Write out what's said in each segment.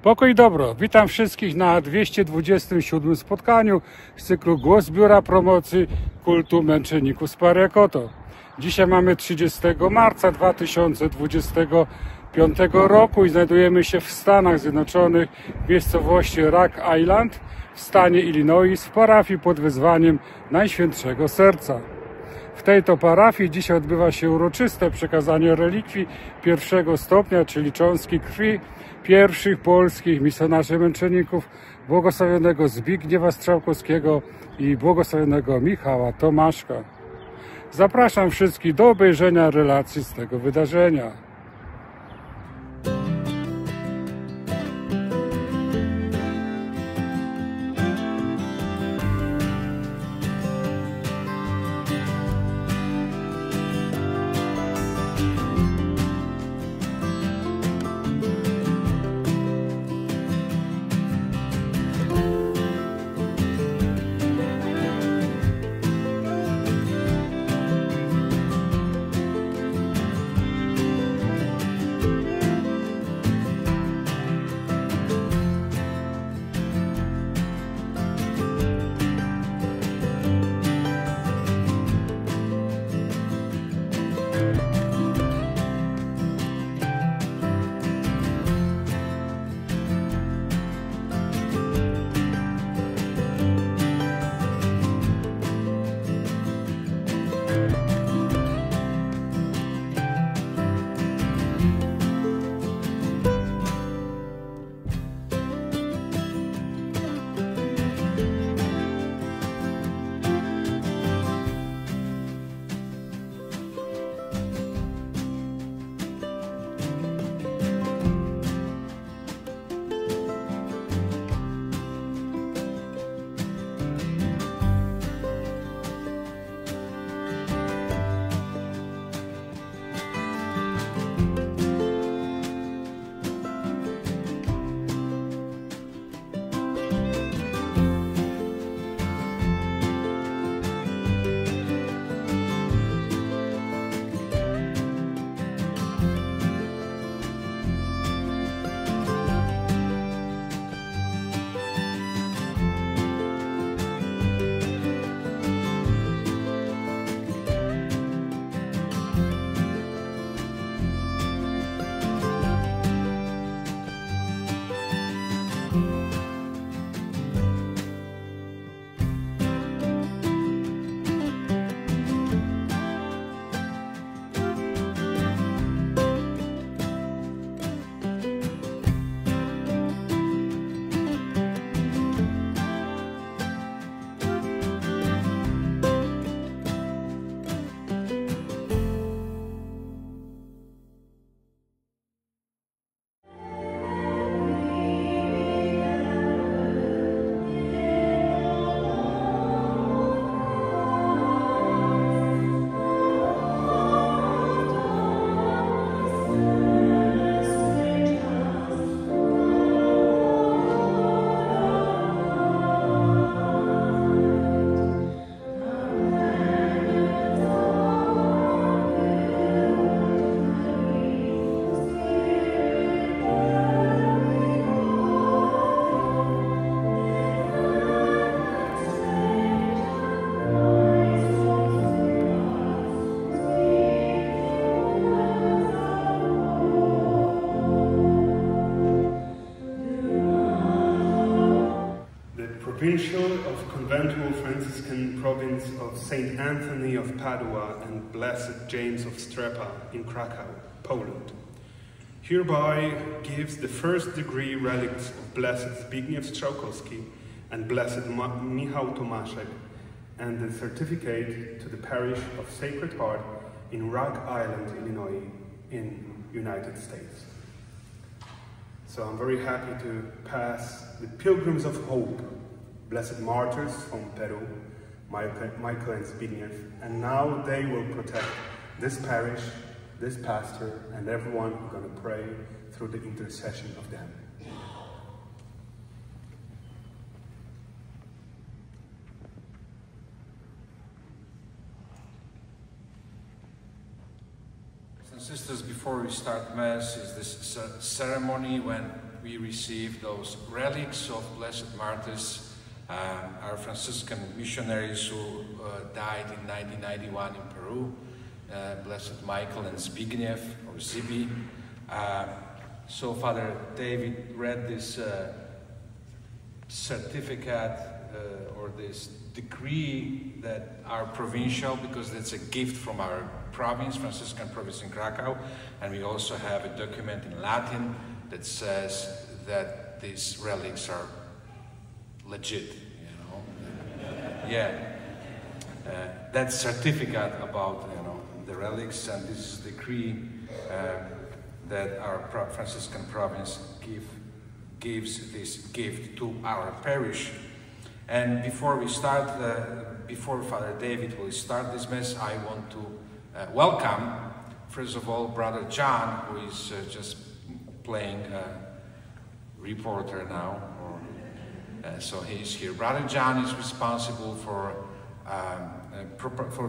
Pokój i dobro. Witam wszystkich na 227 spotkaniu z cyklu Głos Biura Promocji Kultu Męczenników z Pariacoto. Dzisiaj mamy 30 marca 2025 roku i znajdujemy się w Stanach Zjednoczonych w miejscowości Rock Island w stanie Illinois w parafii pod wezwaniem Najświętszego Serca. W tej to parafii dzisiaj odbywa się uroczyste przekazanie relikwii pierwszego stopnia, czyli cząstki krwi pierwszych polskich misjonarzy męczenników, błogosławionego Zbigniewa Strzałkowskiego i błogosławionego Michała Tomaszka. Zapraszam wszystkich do obejrzenia relacji z tego wydarzenia. Provincial of Conventual Franciscan Province of St. Anthony of Padua and Blessed James of Strepa in Kraków, Poland, hereby gives the first degree relics of Blessed Zbigniew Strzałkowski and Blessed Michał Tomaszek and the certificate to the parish of Sacred Heart in Rock Island, Illinois, in United States. So I'm very happy to pass the Pilgrims of Hope, Blessed Martyrs from Peru, Michael and Zbigniew, and now they will protect this parish, this pastor, and everyone who's going to pray through the intercession of them. Sisters, before we start Mass, is this ceremony when we receive those relics of blessed martyrs, our Franciscan missionaries who died in 1991 in Peru, Blessed Michael and Zbigniew, or Zibi. So Father David read this certificate or this decree that our provincial, because that's a gift from our province, Franciscan province in Kraków, and we also have a document in Latin that says that these relics are legit, you know. Yeah, that certificate about, you know, the relics, and this is the decree that our Franciscan province gives this gift to our parish. And before we start, before Father David will start this Mass, I want to welcome, first of all, Brother John, who is just playing reporter now. So he is here. Brother John is responsible for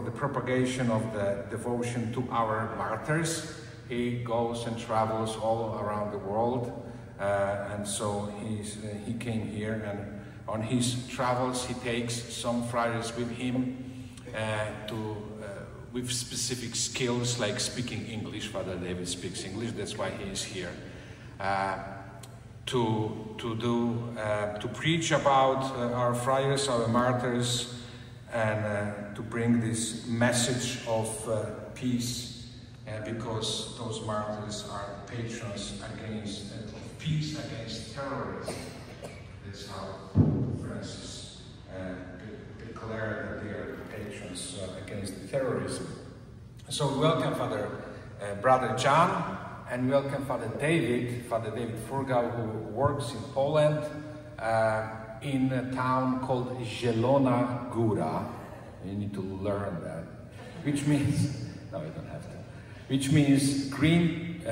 the propagation of the devotion to our martyrs. He goes and travels all around the world, and so he came here, and on his travels he takes some friars with him with specific skills like speaking English. Father David speaks English, that's why he is here. To preach about our friars, our martyrs, and to bring this message of peace, because those martyrs are patrons of peace against terrorism. That's how Francis declared that they are patrons against terrorism. So welcome Brother John, and welcome Father David Furgał, who works in Poland in a town called Zielona Góra. You need to learn that, which means, no, you don't have to, which means green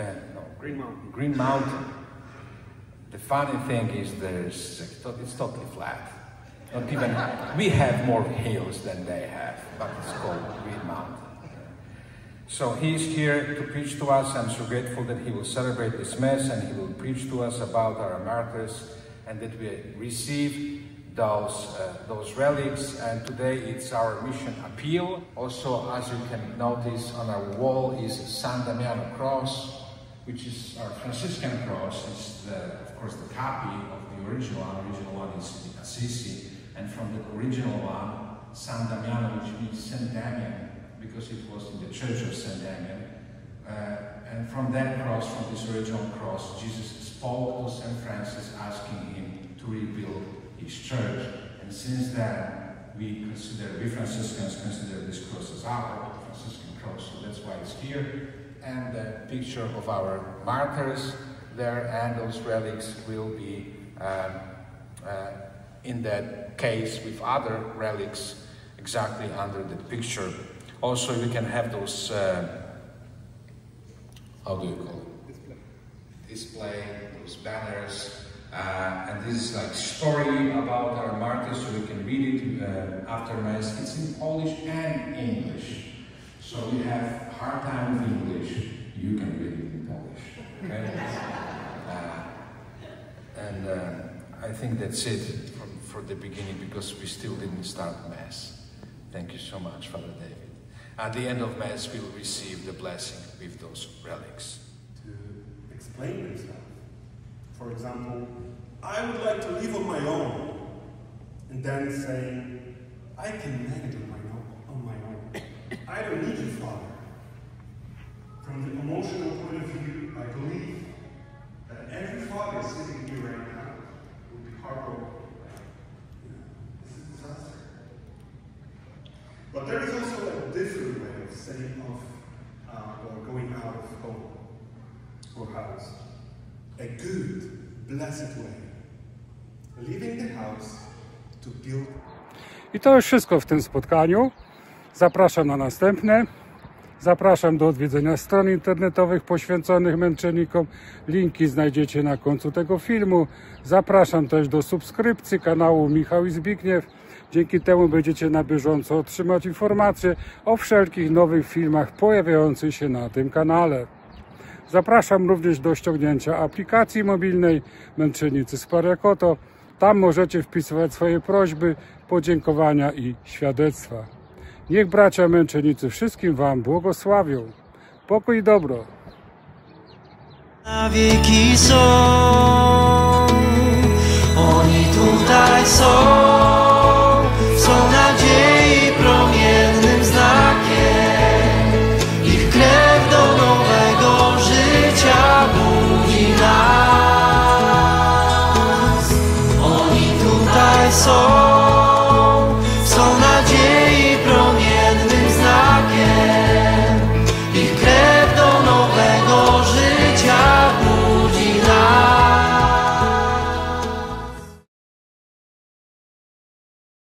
mountain. The funny thing is it's totally flat. Not even, we have more hills than they have, but it's called Green Mountain. So he's here to preach to us. I'm so grateful that he will celebrate this Mass and he will preach to us about our martyrs, and that we receive those relics. And today it's our mission appeal. Also, as you can notice, on our wall is San Damiano cross, which is our Franciscan cross. It's of course the copy of the original one. The original one is in Assisi, and from the original one, San Damiano, which means Saint Damian, because it was in the Church of Saint Damian. And from that cross, from this original cross, Jesus spoke to Saint Francis, asking him to rebuild his church. And since then, we Franciscans consider this cross as our Franciscan cross, so that's why it's here. And the picture of our martyrs there, and those relics will be in that case with other relics exactly under the picture. Also, we can have those, how do you call it? Display, those banners. And this is like story about our martyrs, so we can read it after Mass. It's in Polish and English. So we have a hard time with English. You can read it in Polish. Okay? I think that's it for the beginning, because we still didn't start Mass. Thank you so much, Father David. At the end of Mass, we will receive the blessing with those relics. To explain themselves. For example, I would like to live on my own, and then saying, I can manage on my own. I don't need you, Father. From the emotional point of view, I believe that every father sitting here right now would be heartbroken. This is a disaster. But there is also a different way of saying or going out of home or house. A good, blessed way. Leaving the house to build. I to już wszystko w tym spotkaniu. Zapraszam na następne. Zapraszam do odwiedzenia stron internetowych poświęconych męczennikom. Linki znajdziecie na końcu tego filmu. Zapraszam też do subskrypcji kanału Michał i Zbigniew. Dzięki temu będziecie na bieżąco otrzymać informacje o wszelkich nowych filmach pojawiających się na tym kanale. Zapraszam również do ściągnięcia aplikacji mobilnej Męczennicy z Pariacoto. Tam możecie wpisywać swoje prośby, podziękowania i świadectwa. Niech bracia męczennicy wszystkim Wam błogosławią. Pokój i dobro. Na wieki są, oni tutaj są.